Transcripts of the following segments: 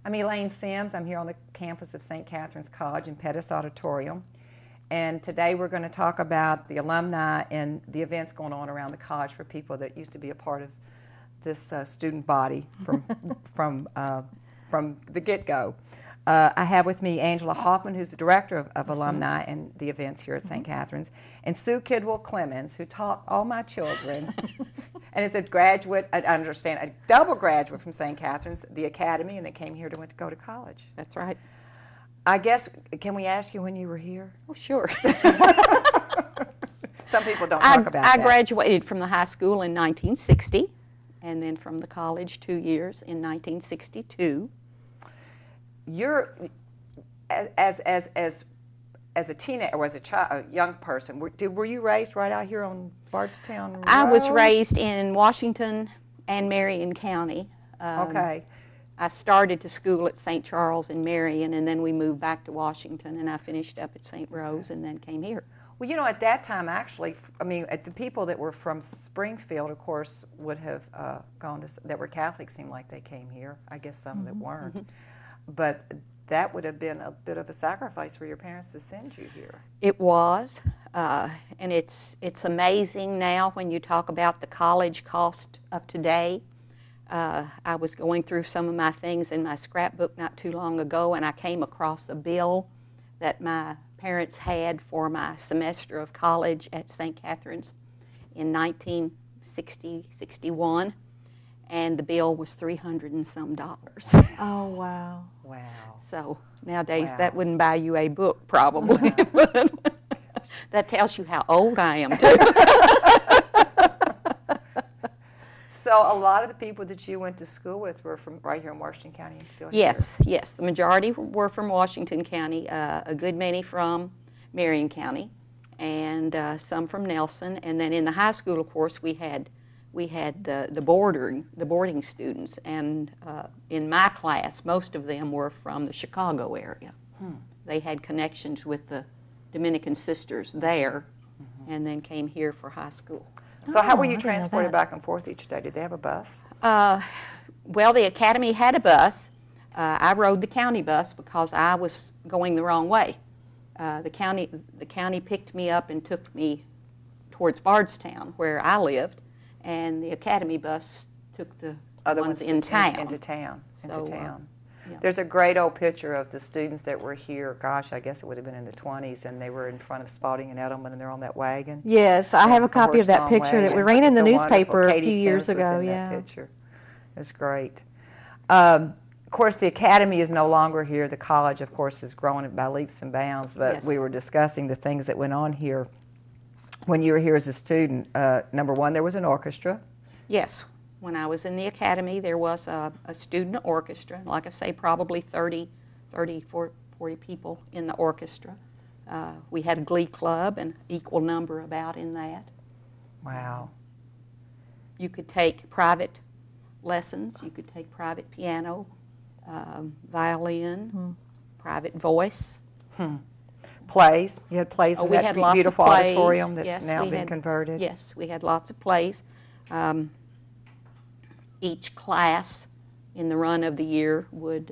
I'm Elaine Sims. I'm here on the campus of St. Catherine's College in Pettis Auditorium. And today we're going to talk about the alumni and the events going on around the college for people that used to be a part of this student body from the get-go. I have with me Angela Hoffman, who's the director of Alumni and the events here at St. Catherine's, and Sue Kidwell Clemens, who taught all my children, and is a graduate, I understand, a double graduate from St. Catherine's, the academy, and they came here to go to college. That's right. I guess, can we ask you when you were here? Oh, sure. Some people don't talk about that. I graduated from the high school in 1960, and then from the college 2 years in 1962. You're, as a teenager or as a young person, were you raised right out here on Bardstown Road? I was raised in Washington and Marion County. Okay. I started to school at St. Charles in Marion, and then we moved back to Washington, and I finished up at St. Rose and then came here. Well, you know, at that time, actually, I mean, the people that were from Springfield, of course, would have gone to, that were Catholic, seemed like they came here. I guess some that weren't. But that would have been a bit of a sacrifice for your parents to send you here. It was, and it's amazing now when you talk about the college cost of today. I was going through some of my things in my scrapbook not too long ago, and I came across a bill that my parents had for my semester of college at St. Catherine's in 1960-61, and the bill was $300 and some. Oh, wow. Wow. So nowadays that wouldn't buy you a book, probably. But that tells you how old I am, too. So a lot of the people that you went to school with were from right here in Washington County and still here? Yes, yes. The majority were from Washington County, a good many from Marion County, and some from Nelson. And then in the high school, of course, we had the boarding students, and in my class, most of them were from the Chicago area. They had connections with the Dominican sisters there, and then came here for high school. So how were you transported back and forth each day? Did they have a bus? Well, the academy had a bus. I rode the county bus because I was going the wrong way. The county picked me up and took me towards Bardstown, where I lived, and the academy bus took the Other ones ones in town. Into town. Yeah. There's a great old picture of the students that were here, gosh, I guess it would have been in the 20s, and they were in front of Spalding and Edelman, and they're on that wagon. Yes, I have a copy of that picture that we ran in the newspaper a few years ago. Yeah, that picture. It's great. Of course, the academy is no longer here. The college, of course, is growing by leaps and bounds, but we were discussing the things that went on here when you were here as a student. Number one, there was an orchestra. Yes. When I was in the academy, there was a student orchestra. Like I say, probably 40 people in the orchestra. We had a glee club, an equal number about in that. Wow. You could take private lessons. You could take private piano, violin, private voice. Plays. You had plays in we that had lots beautiful of plays. auditorium that's Yes, now been converted. Yes, we had lots of plays. Each class in the run of the year would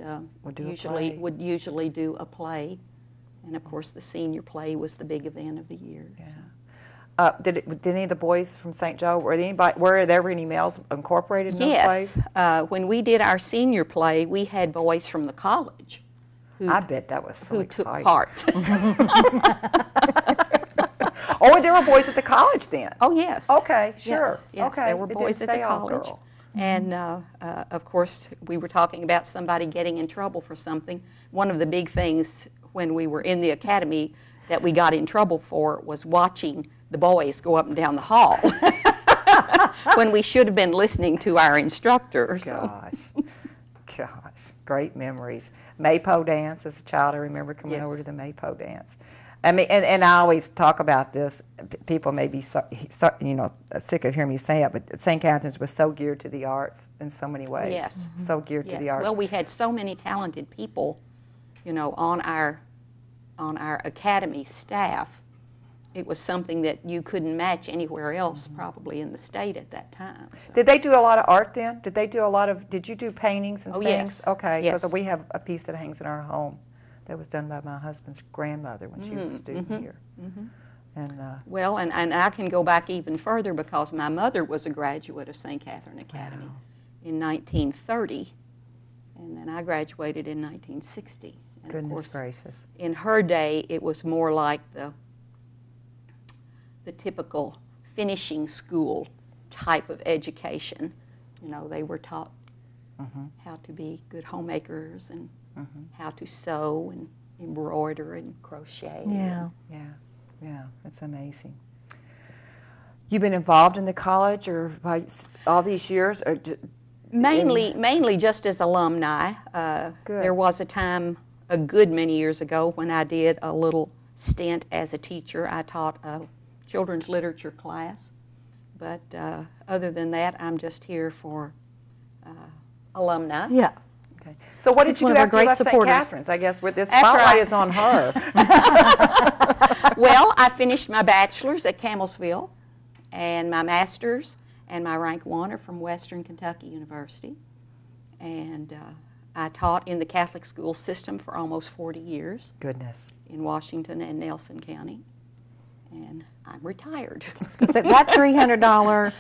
usually do a play, and of course the senior play was the big event of the year. Yeah. So. Did any of the boys from St. Joe, were there any males incorporated in those plays? Yes. When we did our senior play, we had boys from the college I bet that was so exciting. took part. Oh, there were boys at the college then? Oh, yes. Okay, sure. Yes, okay. there were boys at the college. And, of course, we were talking about somebody getting in trouble for something. One of the big things when we were in the academy that we got in trouble for was watching the boys go up and down the hall when we should have been listening to our instructor. Gosh, great memories. Maypole dance as a child, I remember coming over to the Maypole dance. I mean, and I always talk about this. People may be, sick of hearing me say it, but St. Catherine's was so geared to the arts in so many ways. Yes. So geared to the arts. Well, we had so many talented people, on our academy staff. it was something that you couldn't match anywhere else, probably in the state at that time. So. Did they do a lot of art then? Did you do paintings and Oh, things? yes. Okay, because Yes. we have a piece that hangs in our home that was done by my husband's grandmother when she was a student here. And Well, and I can go back even further because my mother was a graduate of St. Catherine Academy in 1930, and then I graduated in 1960. And goodness of course, gracious. in her day, it was more like the typical finishing school type of education. You know, they were taught how to be good homemakers and how to sew and embroider and crochet. Yeah. Yeah, it's amazing. You've been involved in the college or by all these years? Or Mainly just as alumni. Good. There was a time a good many years ago when I did a little stint as a teacher. I taught a children's literature class, but other than that, I'm just here for alumni. Yeah. Okay. So what did She's you one do of our after you great left St. supporters. Catherine's? I guess where this After spotlight I- is on her. Well, I finished my bachelor's at Campbellsville, and my master's and my rank 1 are from Western Kentucky University. And I taught in the Catholic school system for almost 40 years Goodness. in Washington and Nelson County. And I'm retired. So that $300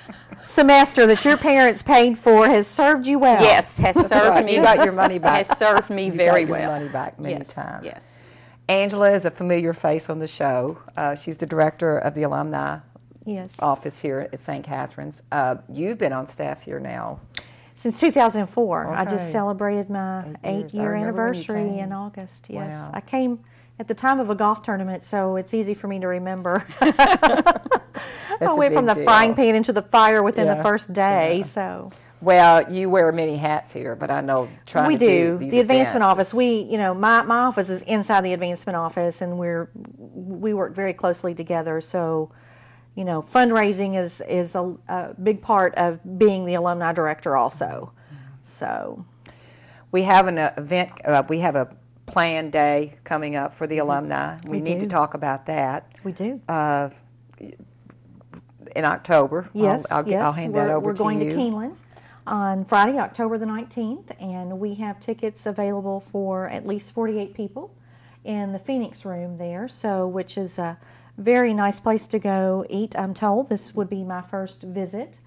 semester that your parents paid for has served you well. Yes, has served right. me. You got your money back. Has served me You very got your well. money back many Yes, times. yes. Angela is a familiar face on the show. She's the director of the alumni Yes. office here at St. Catherine's. You've been on staff here now. Since 2004. I Okay. just celebrated my 8 years. I 8-year remember when you anniversary came. in August. Yes. Wow. I came at the time of a golf tournament, so it's easy for me to remember. I a went from big the deal. frying pan into the fire within Yeah, the first day, yeah. so. Well, you wear many hats here, but I know trying We to do. these The advancement events office, is- my office is inside the advancement office, and we work very closely together. So, fundraising is a big part of being the alumni director also. So, We have an event, we have a planned day coming up for the alumni. We need to do. talk about that we do. in October. Yes, I'll yes. hand that over We're to going you. to Keeneland on Friday, October the 19th, and we have tickets available for at least 48 people in the Phoenix room there, which is a very nice place to go eat, I'm told. This would be my first visit.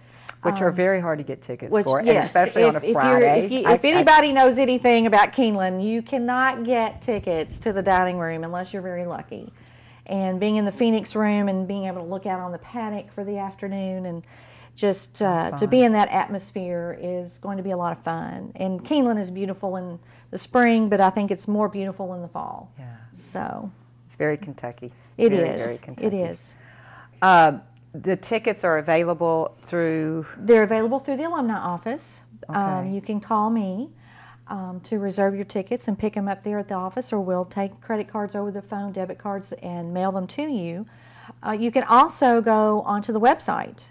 Which are very hard to get tickets Which, for, and yes, especially on a Friday. If anybody knows anything about Keeneland, you cannot get tickets to the dining room unless you're very lucky. And being in the Phoenix room and being able to look out on the paddock for the afternoon and just to be in that atmosphere is going to be a lot of fun. And Keeneland is beautiful in the spring, but I think it's more beautiful in the fall. Yeah. So It's very Kentucky. it very, is. Very Kentucky. It is. The tickets are available through. They're available through the alumni office. Okay. You can call me to reserve your tickets and pick them up there at the office, or we'll take credit cards over the phone, debit cards, and mail them to you. You can also go onto the website.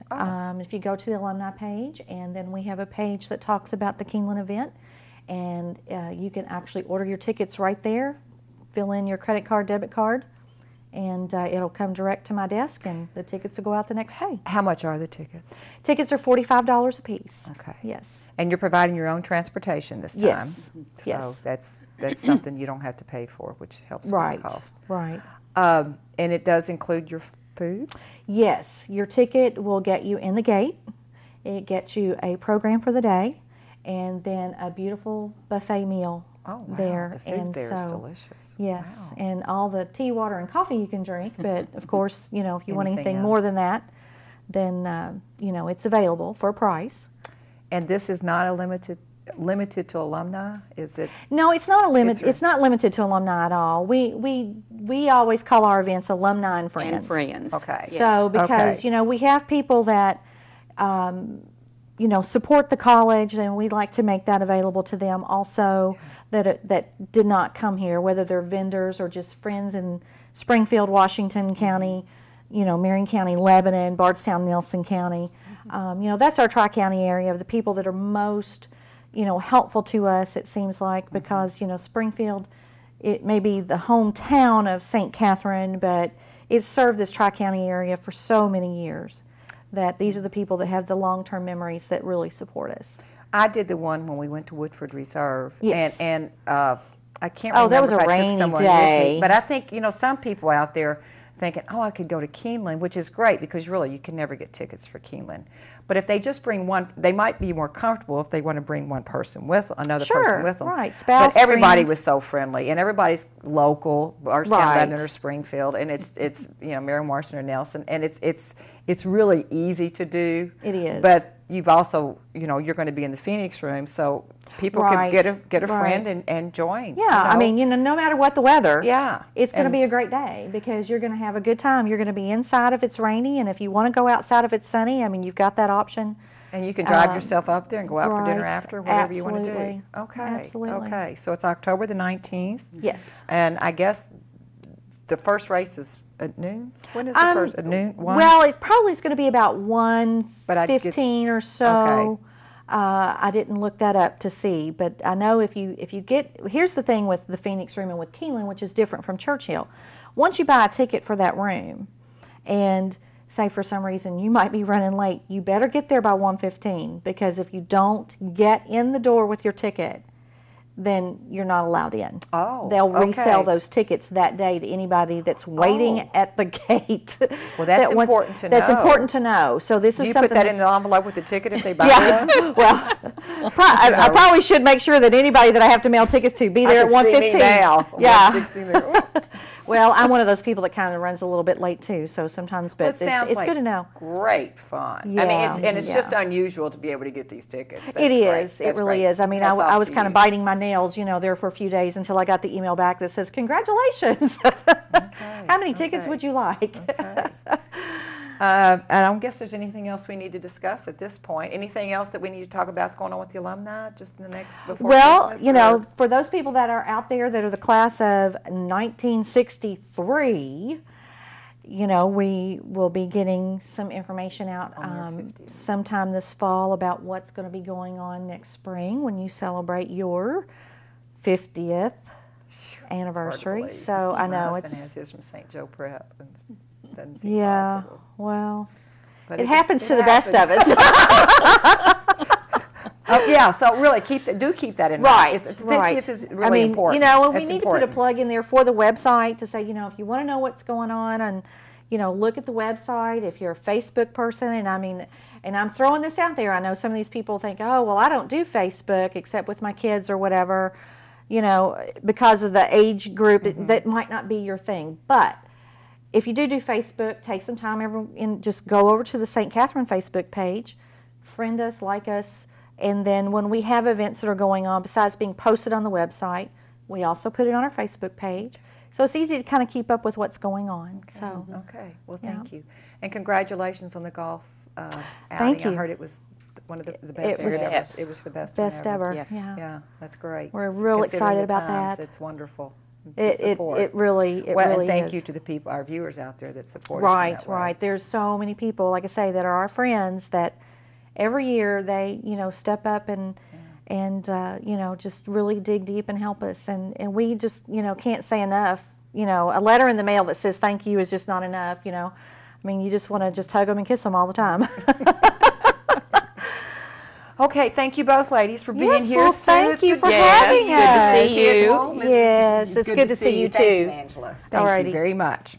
If you go to the alumni page, and then we have a page that talks about the Keeneland event, and you can actually order your tickets right there, fill in your credit card, debit card, and it'll come direct to my desk, and the tickets will go out the next day. How much are the tickets? Tickets are $45 a piece. Okay. Yes. And you're providing your own transportation this time. Yes. So Yes. that's something you don't have to pay for, which helps Right. with the cost. Right. And it does include your food? Yes, your ticket will get you in the gate. It gets you a program for the day, and then a beautiful buffet meal Oh, wow. there. The food and there is so, delicious. Yes, Wow. and all the tea, water, and coffee you can drink. But of course, if you want Anything anything more else. than that, then it's available for a price. And this is not limited to alumni? Is it? No, it's not a limit. It's It's not limited to alumni at all. We always call our events alumni and friends. And friends. Okay. Yes. So because Okay. we have people that support the college, and we like to make that available to them also that did not come here, whether they're vendors or just friends in Springfield, Washington County, Marion County, Lebanon, Bardstown, Nelson County. That's our tri-county area of the people that are most helpful to us, it seems like, because Springfield, it may be the hometown of St. Catherine, but it's served this Tri-County area for so many years that these are the people that have the long-term memories that really support us. I did the one when we went to Woodford Reserve. Yes. And I can't remember that was if a I took rainy someone day. with me. But I think, some people out there thinking, oh, I could go to Keeneland, which is great because really you can never get tickets for Keeneland. But if they just bring one, they might be more comfortable if they want to bring one person with, another person with them. Right, spouse, but everybody friend. was so friendly, and everybody's local, Bardstown, Lebanon, or Springfield, and it's Mary Marston or Nelson, and it's really easy to do. It is. But you've also, you're going to be in the Phoenix room, so people Right, can get a right. friend and join. Yeah, I mean, no matter what the weather, Yeah. it's going to And- be a great day because you're going to have a good time. You're going to be inside if it's rainy, and if you want to go outside if it's sunny, I mean, you've got that option. And you can drive yourself up there and go out for dinner right, after, whatever you want to do. absolutely, Okay. absolutely. Okay. So it's October the 19th. Yes. And I guess the first race is at noon? When is the first? At noon? 1? Well, it probably is going to be about But I'd get- 1:15 or so. I didn't look that up to see, but I know if you get, here's the thing with the Phoenix room and with Keeneland, which is different from Churchill. Once you buy a ticket for that room, and say for some reason you might be running late, you better get there by 1:15 because if you don't get in the door with your ticket, then you're not allowed in. Oh, They'll resell okay. those tickets that day to anybody that's waiting Oh. at the gate. Well, that's that wants- important to That's know. important to know. So this Do is you something put that in the envelope with the ticket if they buy yeah. one? Well, I probably should make sure that anybody that I have to mail tickets to be there at I can see me 1:15. now. Yeah. 1:16 there. Well, I'm one of those people that kind of runs a little bit late too, so sometimes, Well, but it sounds it's like good to know. great fun. I mean, Yeah, it's yeah. just unusual to be able to get these tickets. That's It great. is. It That's really great. is. I mean, Hats I off was to kind of you. biting my nails, there for a few days until I got the email back that says, "Congratulations! How many tickets okay. would you like?" Okay. And I don't guess there's anything else we need to discuss at this point. Anything else that we need to talk about that's going on with the alumni just in the next before Well, Christmas? or- for those people that are out there that are the class of 1963, we will be getting some information out On their 50th. sometime this fall about what's going to be going on next spring when you celebrate your 50th anniversary. Hard to believe. So I My know husband it's has his from St. Joe Prep. And it doesn't seem yeah. possible. Well, But it happens to the happens. best of us. Oh, yeah, so really keep that in mind. Right, The 50th right. is really important. And we That's need important. to put a plug in there for the website to say, if you want to know what's going on, and look at the website. If you're a Facebook person, and I'm throwing this out there. I know some of these people think, oh, well, I don't do Facebook except with my kids or whatever, because of the age group. That might not be your thing, but if you do Facebook, take some time and just go over to the St. Catharine Facebook page, friend us, like us. And then when we have events that are going on, besides being posted on the website, we also put it on our Facebook page. So it's easy to kind of keep up with what's going on. So Okay, well, Yeah. thank you. And congratulations on the golf outing. Thank you. I heard it was one of the best It was- ever. Yes. It was the best best one ever. Yes. Yeah. Yeah, that's great. We're real Considering excited the about times, that. It's wonderful. It really well, really and thank is. you to the people, our viewers out there that support us in Right, that way. right. There's so many people, like I say, that are our friends that every year they, step up and just really dig deep and help us. And we just, can't say enough. A letter in the mail that says thank you is just not enough, I mean, you just want to just hug them and kiss them all the time. Okay, thank you both ladies for being Yes, here. well, Sue, thank it's you good for to- having Yes, good to us. see you. At home. Yes, it's good to see you Thank you, too. Angela. Thank Alrighty. you very much.